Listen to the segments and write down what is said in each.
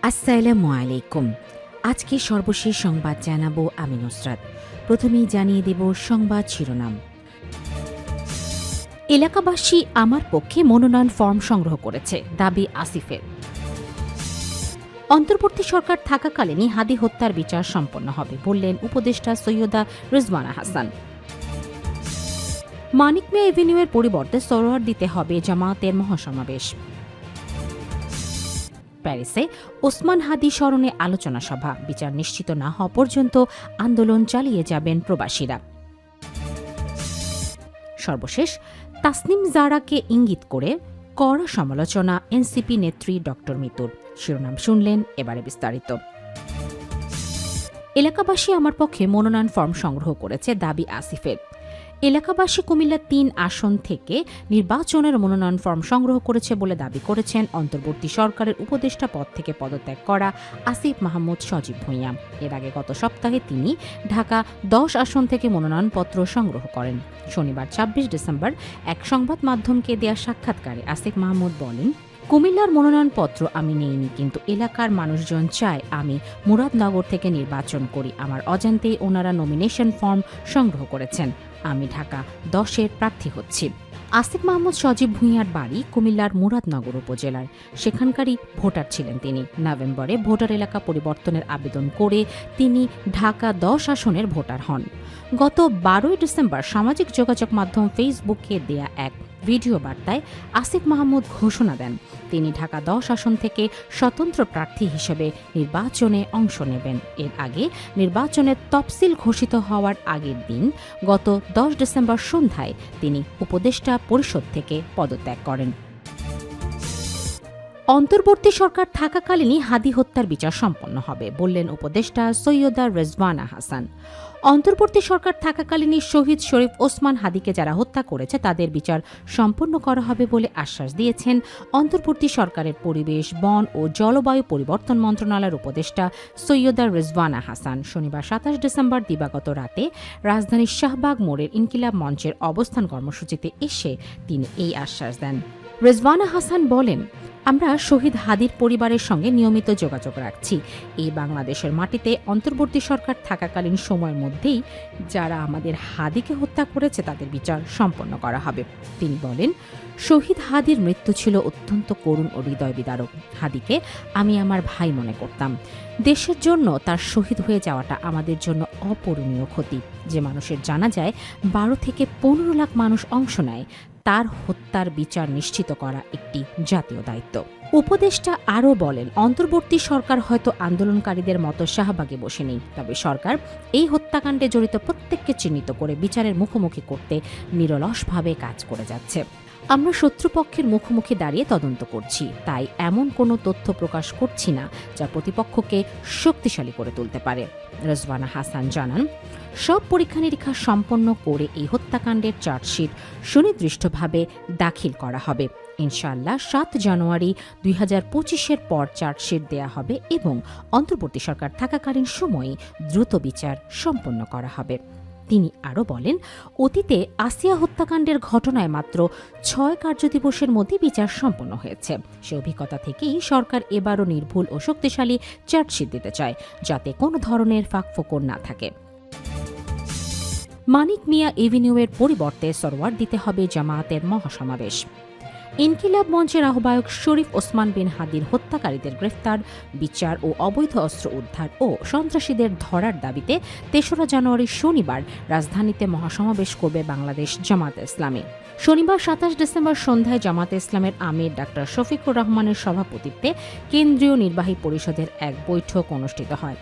আসসালামু আলাইকুম। আজকে সর্বশেষ সংবাদ জানাবো আমি নুসরাত। প্রথমেই জানিয়ে দেব সংবাদ শিরোনাম। এলাকাবাসী আমার পক্ষে মনোনয়ন ফর্ম সংগ্রহ করেছে, দাবি আসিফের। অন্তর্বর্তী সরকার থাকাকালীনই হাদি হত্যার বিচার সম্পন্ন হবে বললেন উপদেষ্টা সৈয়দা রিজওয়ানা হাসান। মানিক মিয়া এভিনিউয়ের পরিবর্তে সরোয়ার দিতে হবে জামায়াতের মহাসমাবেশ। প্যারিসে ওসমান হাদি স্মরণে আলোচনা সভা, বিচার নিশ্চিত না হওয়া পর্যন্ত আন্দোলন চালিয়ে যাবেন প্রবাসীরা। সর্বশেষ তাসনিম জারাকে ইঙ্গিত করে কড়া সমালোচনা এনসিপি নেত্রী ড মিতুর। শিরোনাম শুনলেন, এবারে বিস্তারিত। এলাকাবাসী আমার পক্ষে মনোনয়ন ফর্ম সংগ্রহ করেছে, দাবি আসিফের। এলাকাবাসী কুমিল্লা ৩ আসন থেকে নির্বাচনের মনোনয়ন ফর্ম সংগ্রহ করেছে বলে দাবি করেছেন অন্তর্বর্তী সরকারের উপদেষ্টা পদ থেকে পদত্যাগ করা আসিফ মাহমুদ সজীব ভূঁইয়া। এর আগে গত সপ্তাহে তিনি ঢাকা ১০ আসন থেকে মনোনয়নপত্র সংগ্রহ করেন। শনিবার ২৬ ডিসেম্বর এক সংবাদ মাধ্যমকে দেয়া সাক্ষাৎকারে আসিফ মাহমুদ বলেন, কুমিল্লার মনোনয়নপত্র আমি নেইনি, কিন্তু এলাকার মানুষজন চায় আমি মুরাদনগর থেকে নির্বাচন করি। আমার অজান্তেই ওনারা নমিনেশন ফর্ম সংগ্রহ করেছেন। আমি ঢাকা 10-এর প্রার্থী হচ্ছি। আসিফ মাহমুদ সজীব ভূঁইয়ার বাড়ি কুমিল্লার মুরাদনগর উপজেলার। সেখানকারই ভোটার ছিলেন তিনি। নভেম্বরে ভোটার এলাকা পরিবর্তনের আবেদন করে তিনি ঢাকা 10 আসনের ভোটার হন। গত 12 ডিসেম্বর সামাজিক যোগাযোগ মাধ্যম ফেসবুকে দেয়া এক ভিডিও বার্তায় আসিফ মাহমুদ ঘোষণা দেন তিনি ঢাকা 10 আসন থেকে স্বতন্ত্র প্রার্থী হিসেবে নির্বাচনে অংশ নেবেন। এর আগে নির্বাচনের তফসিল ঘোষিত হওয়ার আগের দিন গত 10 ডিসেম্বর সন্ধ্যায় তিনি উপদেষ্টা পরিষদ থেকে পদত্যাগ করেন। অন্তর্বর্তী সরকার থাকাকালীনই হাদি হত্যার বিচার সম্পন্ন হবে বললেন উপদেষ্টা সৈয়দা রিজওয়ানা হাসান। অন্তর্বর্তী সরকার থাকাকালীনই শহীদ শরীফ ওসমান হাদিকে যারা হত্যা করেছে তাদের বিচার সম্পন্ন করা হবে বলে আশ্বাস দিয়েছেন অন্তর্বর্তী সরকারের পরিবেশ, বন ও জলবায়ু পরিবর্তন মন্ত্রণালয়ের উপদেষ্টা সৈয়দা রিজওয়ানা হাসান। শনিবার ২৭ ডিসেম্বর দিবাগত রাতে রাজধানীর শাহবাগ মোড়ের ইনকিলাব মঞ্চের অবস্থান কর্মসূচিতে এসে তিনি এই আশ্বাস দেন। রিজওয়ানা হাসান বলেন, আমরা শহীদ হাদির পরিবারের সঙ্গে নিয়মিত যোগাযোগ রাখছি। এই বাংলাদেশের মাটিতে অন্তর্বর্তী সরকার থাকাকালীন সময়ের মধ্যেই যারা আমাদের হাদিকে হত্যা করেছে তাদের বিচার সম্পন্ন করা হবে। তিনি বলেন, শহীদ হাদির মৃত্যু ছিল অত্যন্ত করুণ ও হৃদয় বিদারক। হাদিকে আমি আমার ভাই মনে করতাম। দেশের জন্য তার শহীদ হয়ে যাওয়াটা আমাদের জন্য অপূরণীয় ক্ষতি। যে মানুষের জানা যায় ১২ থেকে ১৫ লাখ মানুষ অংশ নেয়, তার হত্যার বিচার নিশ্চিত করা একটি জাতীয় দায়িত্ব। উপদেষ্টা আরও বলেন, অন্তর্বর্তী সরকার হয়তো আন্দোলনকারীদের মতো শাহবাগে বসে নেই, তবে সরকার এই হত্যাকাণ্ডে জড়িত প্রত্যেককে চিহ্নিত করে বিচারের মুখোমুখি করতে নিরলসভাবে কাজ করে যাচ্ছে। আমরা শত্রুপক্ষের মুখোমুখি দাঁড়িয়ে তদন্ত করছি, তাই এমন কোনো তথ্য প্রকাশ করছি না যা প্রতিপক্ষকে শক্তিশালী করে তুলতে পারে। রিজওয়ানা হাসান জানান, সব পরীক্ষা নিরীক্ষা সম্পন্ন করে এই হত্যাকাণ্ডের চার্জশিট সুনির্দিষ্টভাবে দাখিল করা হবে। ইনশাআল্লাহ ৭ জানুয়ারি ২০২৫-এর পর চার্জশিট দেয়া হবে এবং অন্তর্বর্তী সরকার থাকাকালীন সময়ে দ্রুত বিচার সম্পন্ন করা হবে। তিনি আরও বলেন, অতীতে আসিয়া হত্যাকাণ্ডের ঘটনায় মাত্র ৬ কার্যদিবসের মধ্যে বিচার সম্পন্ন হয়েছে। সে অভিজ্ঞতা থেকেই সরকার এবারও নির্ভুল ও শক্তিশালী চার্জশিট দিতে চায়, যাতে কোনো ধরনের ফাঁকফোকর না থাকে। মানিক মিয়া এভিনিউয়ের পরিবর্তে সরোয়ার দিতে হবে জামায়াতের মহাসমাবেশ। ইনকিলাব মঞ্চের আহ্বায়ক শরীফ ওসমান বিন হাদির হত্যাকারীদের গ্রেফতার, বিচার ও অবৈধ অস্ত্র উদ্ধার ও সন্ত্রাসীদের ধরার দাবিতে ৩রা জানুয়ারি শনিবার রাজধানীতে মহাসমাবেশ করবে বাংলাদেশ জামায়াতে ইসলামী। শনিবার ২৭ ডিসেম্বর সন্ধ্যায় জামায়াতে ইসলামের আমির ডাক্তার শফিকুর রহমানের সভাপতিত্বে কেন্দ্রীয় নির্বাহী পরিষদের এক বৈঠক অনুষ্ঠিত হয়।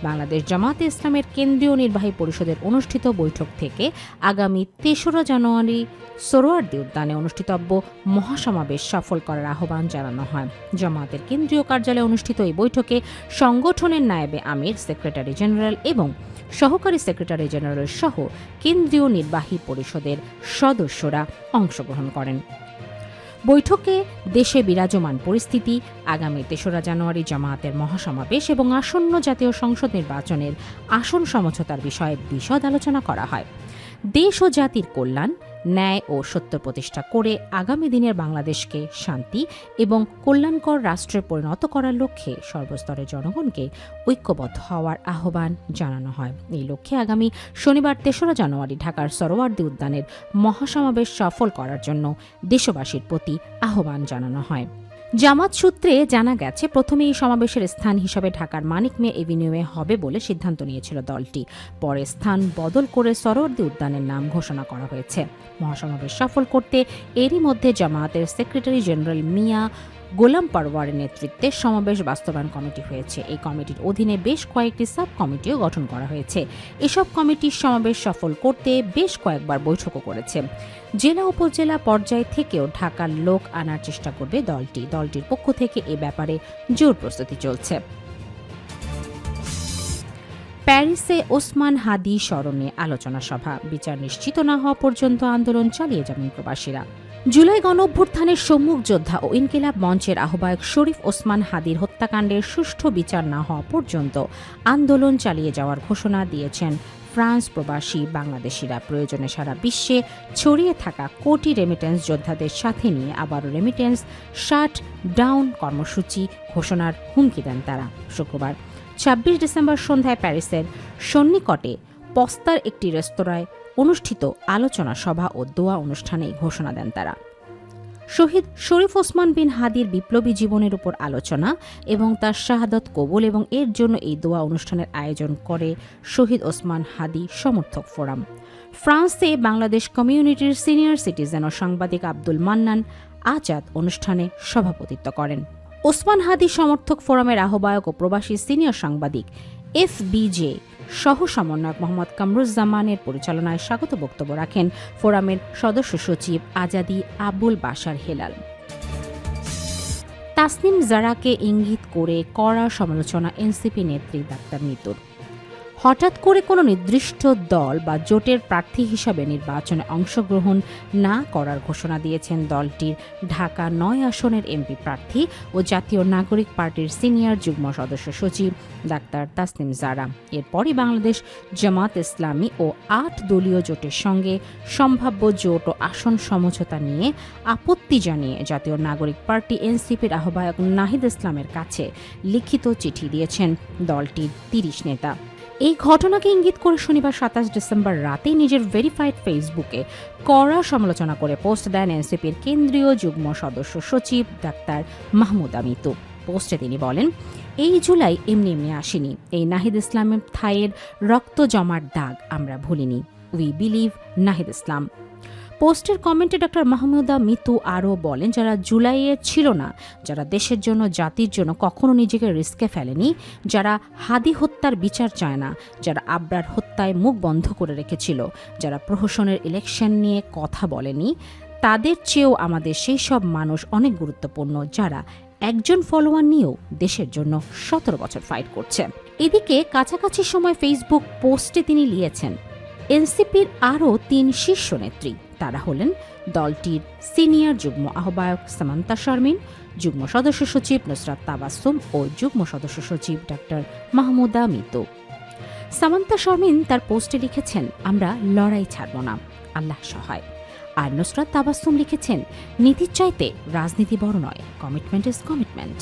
বাংলাদেশ জামায়াতে ইসলামের কেন্দ্রীয় নির্বাহী পরিষদের অনুষ্ঠিত বৈঠক থেকে আগামী ৩রা জানুয়ারি সোহরাওয়ার্দী উদ্যানে অনুষ্ঠিতব্য মহাসমাবেশ সফল করার আহ্বান জানানো হয়। জামায়াতের কেন্দ্রীয় কার্যালয়ে অনুষ্ঠিত এই বৈঠকে সংগঠনের নায়েবে আমির, সেক্রেটারি জেনারেল এবং সহকারী সেক্রেটারি জেনারেল সহ কেন্দ্রীয় নির্বাহী পরিষদের সদস্যরা অংশগ্রহণ করেন। বৈঠকে দেশে বিরাজমান পরিস্থিতি, আগামী ৩রা জানুয়ারি জামায়াতের মহাসমাবেশ এবং আসন্ন জাতীয় সংসদ নির্বাচনের আসন সমঝোতার বিষয়ে বিশদ আলোচনা করা হয়। দেশ ও জাতির কল্যাণ, ন্যায় ও সত্য প্রতিষ্ঠা করে আগামী দিনের বাংলাদেশকে শান্তি এবং কল্যাণকর রাষ্ট্রে পরিণত করার লক্ষ্যে সর্বস্তরের জনগণকে ঐক্যবদ্ধ হওয়ার আহ্বান জানানো হয়। এই লক্ষ্যে আগামী শনিবার ৩রা জানুয়ারি ঢাকার সরোয়ার্দী উদ্যানের মহাসমাবেশ সফল করার জন্য দেশবাসীর প্রতি আহ্বান জানানো হয়। জামাত সূত্রে জানা গেছে, প্রথমে এই সমাবেশের স্থান হিসাবে ঢাকার মানিক মিয়া এভিনিউয়ে হবে বলে সিদ্ধান্ত নিয়েছিল দলটি। পরে স্থান বদল করে সরোয়ার্দী উদ্যানের নাম ঘোষণা করা হয়েছে। মহাসমাবেশ সফল করতে এরই মধ্যে জামায়াতের সেক্রেটারি জেনারেল মিয়া গোলাম পারওয়ারের নেতৃত্বে সমাবেশ বাস্তবায়ন কমিটি হয়েছে। এই কমিটির অধীনে বেশ কয়েকটি সাব কমিটিও গঠন করা হয়েছে। এসব কমিটির সমাবেশ সফল করতে বেশ কয়েকবার বৈঠকও করেছে। জেলা উপজেলা পর্যায় থেকেও ঢাকার লোক আনার চেষ্টা করবে দলটির পক্ষ থেকে এ ব্যাপারে জোর প্রস্তুতি চলছে। প্যারিসে ওসমান হাদি স্মরণে আলোচনা সভা, বিচার নিশ্চিত না হওয়া পর্যন্ত আন্দোলন চালিয়ে যাবেন প্রবাসীরা। জুলাই গণঅভ্যুত্থানের সম্মুখ যোদ্ধা ও ইনকিলাব মঞ্চের আহ্বায়ক শরীফ ওসমান হাদির হত্যাকাণ্ডের সুষ্ঠু বিচার না হওয়া পর্যন্ত আন্দোলন চালিয়ে যাওয়ার ঘোষণা দিয়েছেন ফ্রান্স প্রবাসী বাংলাদেশিরা। প্রয়োজনে সারা বিশ্বে ছড়িয়ে থাকা কোটি রেমিটেন্স যোদ্ধাদের সাথে নিয়ে আবারও রেমিটেন্স শাট ডাউন কর্মসূচি ঘোষণার হুমকি দেন তারা। শুক্রবার ২৬ ডিসেম্বর সন্ধ্যায় প্যারিসের সন্নিকটে পস্তার একটি রেস্তোরাঁয় অনুষ্ঠিত আলোচনা সভা ও দোয়া অনুষ্ঠানে ঘোষণা দেন তারা। শহীদ শরীফ ওসমান বিন হাদির বিপ্লবী জীবনের উপর আলোচনা এবং তার শাহাদত কবুল এবং এর জন্য এই দোয়া অনুষ্ঠানের আয়োজন করে শহীদ ওসমান হাদি সমর্থক ফোরাম। ফ্রান্সে বাংলাদেশ কমিউনিটির সিনিয়র সিটিজেন ও সাংবাদিক আব্দুল মান্নান আজাদ অনুষ্ঠানে সভাপতিত্ব করেন। ওসমান হাদি সমর্থক ফোরামের আহ্বায়ক ও প্রবাসী সিনিয়র সাংবাদিক FBJ সহ সমন্বয়ক মোহাম্মদ কামরুজ্জামানের পরিচালনায় স্বাগত বক্তব্য রাখেন ফোরামের সদস্য সচিব আজাদি আবুল বাশার হেলাল। তাসনিম জারাকে ইঙ্গিত করে কড়া সমালোচনা এনসিপি নেত্রী ডাক্তার মিতুর। হঠাৎ করে কোনো নির্দিষ্ট দল বা জোটের প্রার্থী হিসাবে নির্বাচনে অংশগ্রহণ না করার ঘোষণা দিয়েছেন দলটির ঢাকা ৯ আসনের এমপি প্রার্থী ও জাতীয় নাগরিক পার্টির সিনিয়র যুগ্ম সদস্য সচিব ডাক্তার তাসনিম জারা। এরপরই বাংলাদেশ জামাত ইসলামী ও ৮ দলীয় জোটের সঙ্গে সম্ভাব্য জোট ও আসন সমঝোতা নিয়ে আপত্তি জানিয়ে জাতীয় নাগরিক পার্টি এনসিপির আহ্বায়ক নাহিদ ইসলামের কাছে লিখিত চিঠি দিয়েছেন দলটির ৩০ নেতা। এই ঘটনাকে ইঙ্গিত করে শনিবার ২৭ ডিসেম্বর রাতে নিজের ভেরিফাইড ফেসবুকে কড়া সমালোচনা করে পোস্ট দেন এনসিপির কেন্দ্রীয় যুগ্ম সদস্য সচিব ডাক্তার মাহমুদা মিতু। পোস্টে তিনি বলেন, এই জুলাই এমনি এমনি আসেনি। এই নাহিদ ইসলামের থায়ের রক্ত জমার দাগ আমরা ভুলিনি। We believe Nahid Islam. পোস্টের কমেন্টে ডক্টর মাহমুদা মিতু আরও বলেন, যারা জুলাইয়ে ছিল না, যারা দেশের জন্য জাতির জন্য কখনো নিজেকে রিস্কে ফেলেনি, যারা হাদি হত্যার বিচার চায় না, যারা আবরার হত্যায় মুখ বন্ধ করে রেখেছিল, যারা প্রহসনের ইলেকশন নিয়ে কথা বলেনি, তাদের চেয়েও আমাদের সেই সব মানুষ অনেক গুরুত্বপূর্ণ যারা একজন ফলোয়ার নিয়েও দেশের জন্য ১৭ বছর ফাইট করছে। এদিকে কাছাকাছি সময় ফেসবুক পোস্টে তিনি লিখেছেন, এনসিপির আরও ৩ শীর্ষ নেত্রী, তারা হলেন দলটির সিনিয়র যুগ্ম আহ্বায়ক সামান্তা শারমিন, যুগ্ম সদস্য সচিব নুসরাত তাবাসসুম ও যুগ্ম সদস্য সচিব ডাক্তার মাহমুদা মিতু। সামান্তা শারমিন তার পোস্টে লিখেছেন, আমরা লড়াই ছাড়ব না, আল্লাহ সহায়। আর নুসরাত তাবাসসুম লিখেছেন, নীতির চাইতে রাজনীতি বড় নয়, কমিটমেন্ট ইজ কমিটমেন্ট।